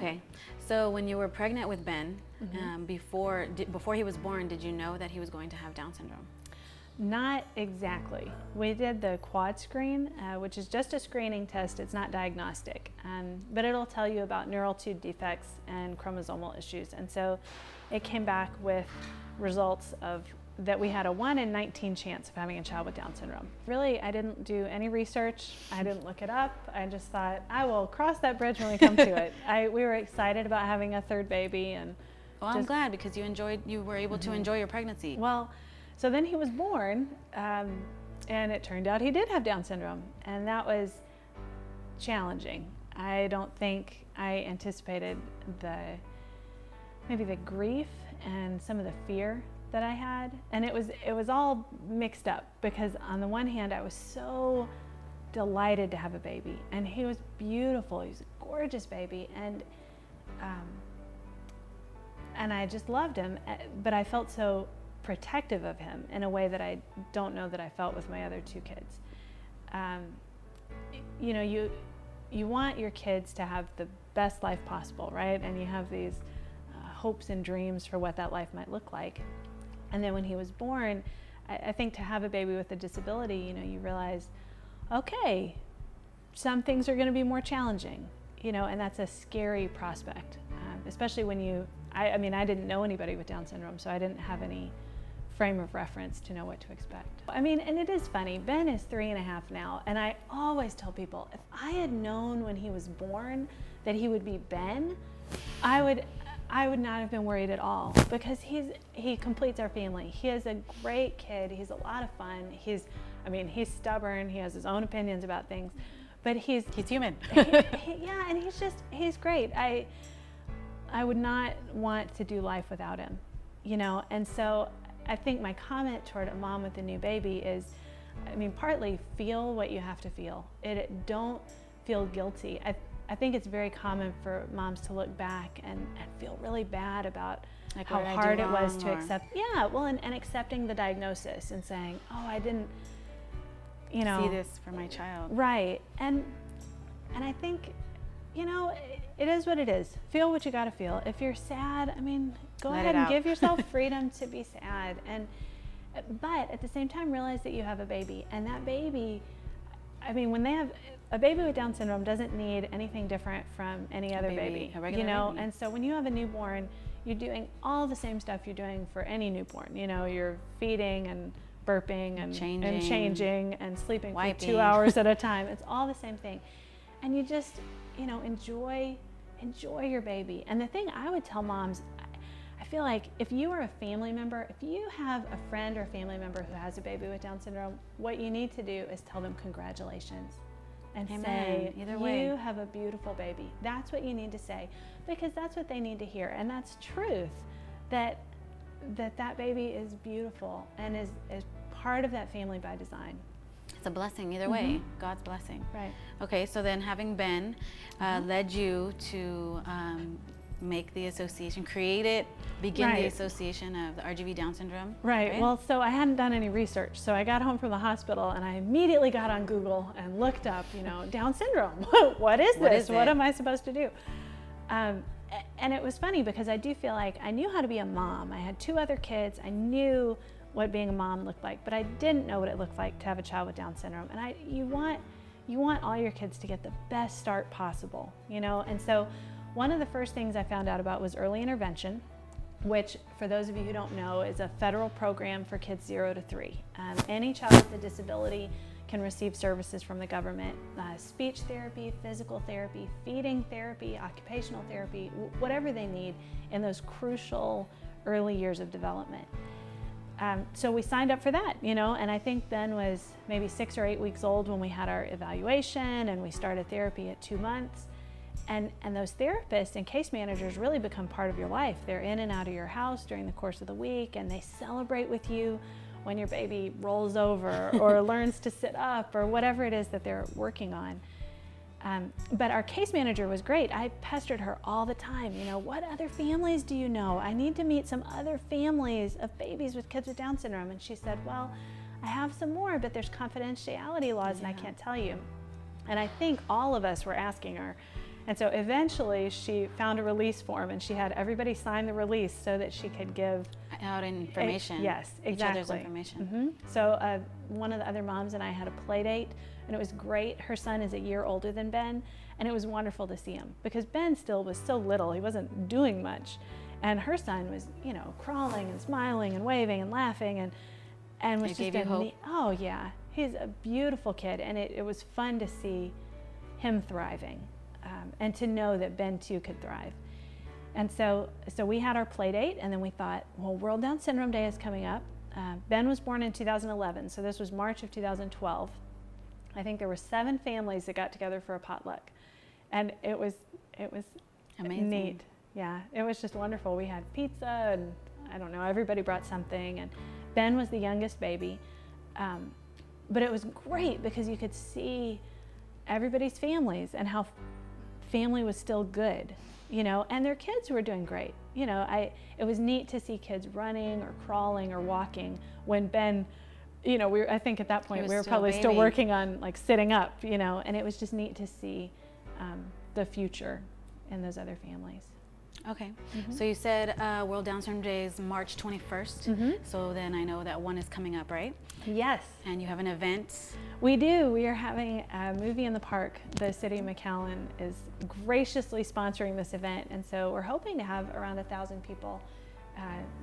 Okay, so when you were pregnant with Ben, before he was born, did you know that he was going to have Down syndrome? Not exactly. We did the quad screen, which is just a screening test. It's not diagnostic, but it'll tell you about neural tube defects and chromosomal issues. And so it came back with results of that we had a 1 in 19 chance of having a child with Down syndrome. Really, I didn't do any research. I didn't look it up. I just thought, I will cross that bridge when we come to it. We were excited about having a third baby. And well, I'm glad because you were able to enjoy your pregnancy. Well, so then he was born, and it turned out he did have Down syndrome, and that was challenging. I don't think I anticipated maybe the grief and some of the fear that I had, and it was all mixed up because on the one hand I was so delighted to have a baby, and he was beautiful. He was a gorgeous baby, and I just loved him, but I felt so protective of him in a way that I don't know that I felt with my other 2 kids. You know, you want your kids to have the best life possible, right? And you have these hopes and dreams for what that life might look like. And then when he was born, I think to have a baby with a disability, you know, you realize, okay, some things are going to be more challenging, you know, and that's a scary prospect, especially when I mean, I didn't know anybody with Down syndrome, so I didn't have any frame of reference to know what to expect. I mean, and it is funny, Ben is 3.5 now, and I always tell people, if I had known when he was born that he would be Ben, I would not have been worried at all, because he completes our family. He is a great kid. He's a lot of fun. He's stubborn. He has his own opinions about things, but he's human. Yeah, and he's great. I would not want to do life without him, you know. And so I think my comment toward a mom with a new baby is, I mean, partly feel what you have to feel. Don't feel guilty. I think it's very common for moms to look back and feel really bad about like how hard it was to accept. Yeah, well, and accepting the diagnosis and saying, oh, I didn't, you know, see this for my child. Right, and I think, you know, it is what it is. Feel what you got to feel. If you're sad, I mean, go ahead and give yourself freedom to be sad, but at the same time realize that you have a baby, and that baby, I mean, when they have a baby with Down syndrome doesn't need anything different from any other baby, you know. And so when you have a newborn, you're doing all the same stuff you're doing for any newborn. You know, you're feeding and burping and changing and sleeping for 2 hours at a time. It's all the same thing, and you just, you know, enjoy your baby. And the thing I would tell moms, I feel like if you are a family member, if you have a friend or family member who has a baby with Down syndrome, what you need to do is tell them congratulations and say, you have a beautiful baby. That's what you need to say, because that's what they need to hear. And that's truth, that baby is beautiful and is part of that family by design. It's a blessing either way, God's blessing. Right. Okay, so then having Ben led you to make the association, begin the association of the RGV Down syndrome. Right. Well, so I hadn't done any research. So I got home from the hospital and I immediately got on Google and looked up, you know, Down syndrome. What is this? What am I supposed to do? And it was funny because I do feel like I knew how to be a mom. I had 2 other kids. I knew what being a mom looked like, but I didn't know what it looked like to have a child with Down syndrome. And you want all your kids to get the best start possible, you know? And so one of the first things I found out about was early intervention, which, for those of you who don't know, is a federal program for kids 0 to 3. Any child with a disability can receive services from the government, speech therapy, physical therapy, feeding therapy, occupational therapy, whatever they need in those crucial early years of development. So we signed up for that, you know, and I think Ben was maybe 6 or 8 weeks old when we had our evaluation, and we started therapy at 2 months. And those therapists and case managers really become part of your life. They're in and out of your house during the course of the week, and they celebrate with you when your baby rolls over or learns to sit up or whatever it is that they're working on. But our case manager was great. I pestered her all the time. You know, what other families do you know? I need to meet some other families of babies with kids with Down syndrome. And she said, well, I have some more, but there's confidentiality laws and I can't tell you. And I think all of us were asking her, And so eventually she found a release form, and she had everybody sign the release so that she could give out information. Yes, exactly. Each other's information. So one of the other moms and I had a play date, and it was great. Her son is a year older than Ben, and it was wonderful to see him because Ben still was so little. He wasn't doing much. And her son was, you know, crawling and smiling and waving and laughing and was It gave you hope. Oh yeah, he's a beautiful kid, and it was fun to see him thriving, and to know that Ben too could thrive. And so we had our play date, and then we thought, well, World Down Syndrome Day is coming up. Ben was born in 2011, so this was March of 2012. I think there were 7 families that got together for a potluck, and it was amazing. Neat. Yeah, it was just wonderful. We had pizza, and I don't know, everybody brought something, and Ben was the youngest baby. But it was great because you could see everybody's families and how family was still good, you know, and their kids were doing great. You know, it was neat to see kids running or crawling or walking when Ben, you know, I think at that point we were probably still working on like sitting up, you know, and it was just neat to see the future in those other families. Okay, so you said World Down Syndrome Day is March 21st, so then I know that one is coming up, right? Yes. And you have an event? We do. We are having a movie in the park. The city of McAllen is graciously sponsoring this event, and so we're hoping to have around 1,000 people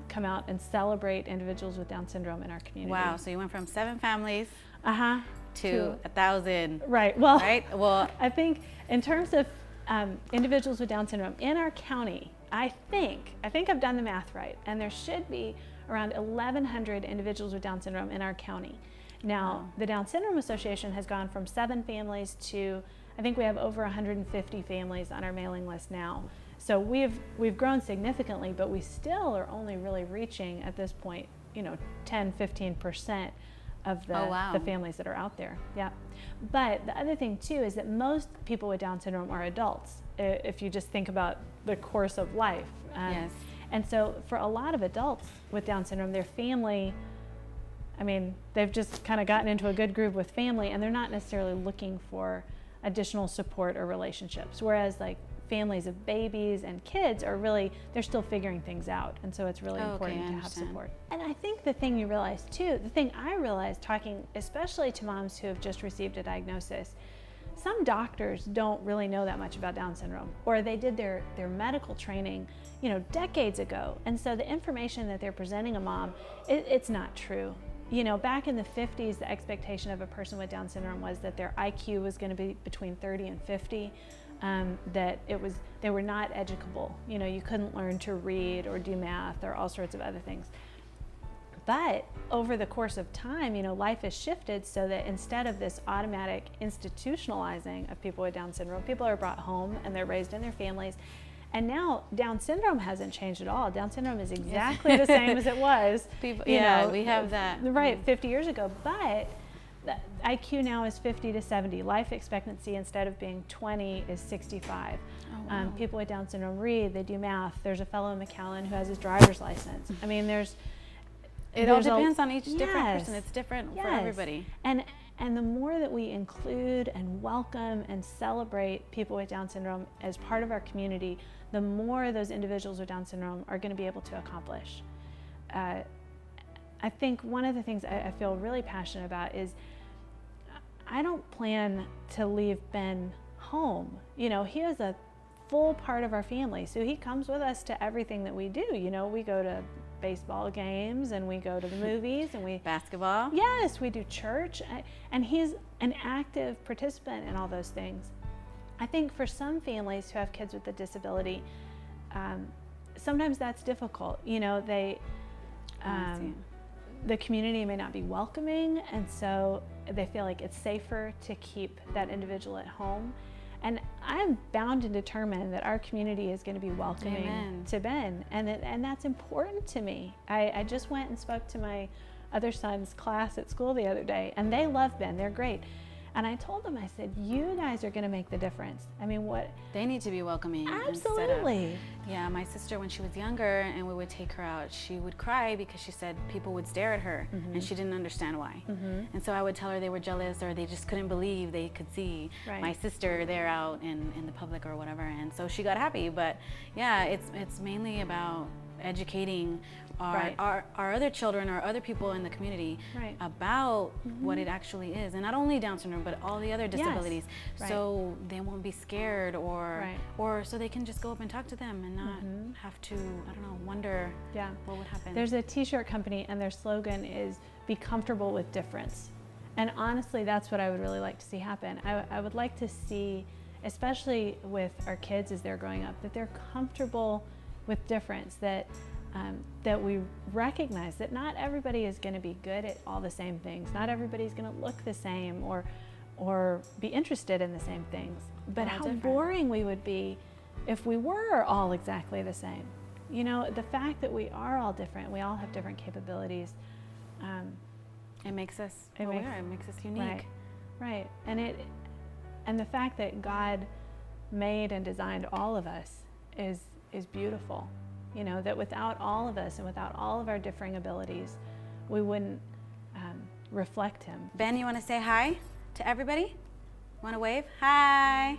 come out and celebrate individuals with Down syndrome in our community. Wow, so you went from 7 families to 1,000. Right. Well, Well, I think in terms of individuals with Down syndrome in our county, I think I've done the math right, and there should be around 1,100 individuals with Down syndrome in our county. Now, the Down Syndrome Association has gone from 7 families to, I think we have over 150 families on our mailing list now. So we've grown significantly, but we still are only really reaching at this point, you know, 10-15% of the families that are out there. Yeah. But the other thing too is that most people with Down syndrome are adults, if you just think about the course of life. Yes. And so for a lot of adults with Down syndrome, their family, I mean, they've just kind of gotten into a good groove with family, and they're not necessarily looking for additional support or relationships. Whereas like families of babies and kids are really, they're still figuring things out. And so it's really important to have support. And I think the thing you realize too, the thing I realized talking especially to moms who have just received a diagnosis, some doctors don't really know that much about Down syndrome, or they did their medical training, you know, decades ago. And so the information that they're presenting a mom, it's not true. You know, back in the 50s, the expectation of a person with Down syndrome was that their IQ was going to be between 30 and 50, that they were not educable. You know, you couldn't learn to read or do math or all sorts of other things. But over the course of time, you know, life has shifted so that instead of this automatic institutionalizing of people with Down syndrome, people are brought home and they're raised in their families. And now Down syndrome hasn't changed at all. Down syndrome is exactly the same as it was. We have that. Right, 50 years ago. But the IQ now is 50 to 70. Life expectancy instead of being 20 is 65. Oh, wow. People with Down syndrome read, they do math. There's a fellow in McAllen who has his driver's license. I mean, it all depends on each different person. It's different for everybody. And the more that we include and welcome and celebrate people with Down syndrome as part of our community, the more those individuals with Down syndrome are going to be able to accomplish. I think one of the things I feel really passionate about is I don't plan to leave Ben home. You know, he is a full part of our family, so he comes with us to everything that we do. You know, we go to baseball games and we go to the movies and we basketball. Yes, we do church, and he's an active participant in all those things. I think for some families who have kids with a disability, sometimes that's difficult. You know, the community may not be welcoming, and so they feel like it's safer to keep that individual at home. And I'm bound and determined that our community is going to be welcoming to Ben, and that's important to me. I just went and spoke to my other son's class at school the other day, and they love Ben. They're great. And I told them, I said, you guys are going to make the difference. I mean, what? They need to be welcoming. Absolutely. Yeah, my sister, when she was younger and we would take her out, she would cry because she said people would stare at her and she didn't understand why. And so I would tell her they were jealous or they just couldn't believe they could see my sister there out in the public or whatever. And so she got happy. But yeah, it's mainly about educating our other children or other people in the community about what it actually is, and not only Down syndrome but all the other disabilities, so they won't be scared or so they can just go up and talk to them and not have to, I don't know, wonder what would happen. There's a t-shirt company and their slogan is "Be comfortable with difference," and honestly that's what I would really like to see happen. I would like to see, especially with our kids as they're growing up, that they're comfortable with difference, that we recognize that not everybody is going to be good at all the same things. Not everybody's going to look the same or be interested in the same things. But how boring we would be if we were all exactly the same. You know, the fact that we are all different, we all have different capabilities. It makes us who we are. It makes us unique. Right. And the fact that God made and designed all of us is beautiful. You know, that without all of us and without all of our differing abilities, we wouldn't reflect Him. Ben, you want to say hi to everybody? Want to wave? Hi.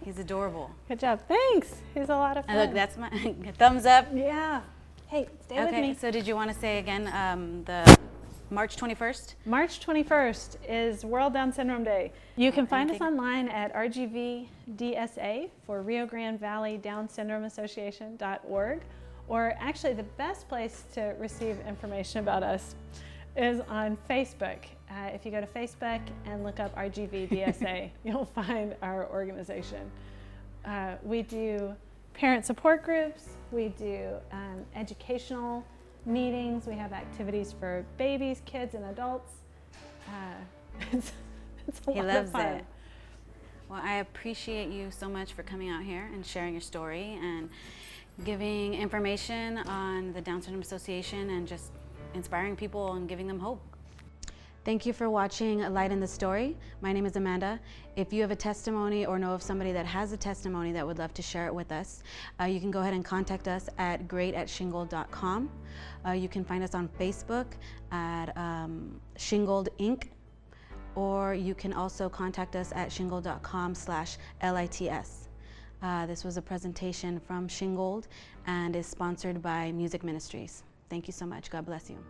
He's adorable. Good job. Thanks. He's a lot of fun. And look, that's my thumbs up. Yeah. Hey, stay with me. So did you want to say again the March 21st? March 21st is World Down Syndrome Day. You can find us online at RGVDSA for Rio Grande Valley Down Syndrome Association.org, or actually the best place to receive information about us is on Facebook. If you go to Facebook and look up RGVDSA, you'll find our organization. We do parent support groups, we do educational meetings, we have activities for babies, kids, and adults. It's a lot of fun. He loves it. Well, I appreciate you so much for coming out here and sharing your story and giving information on the Down Syndrome Association and just inspiring people and giving them hope. Thank you for watching Light in the Story. My name is Amanda. If you have a testimony or know of somebody that has a testimony that would love to share it with us, you can go ahead and contact us at great@shingled.com. You can find us on Facebook at Shingled Inc., or you can also contact us at shingled.com/LITS. This was a presentation from Shingled and is sponsored by Music Ministries. Thank you so much. God bless you.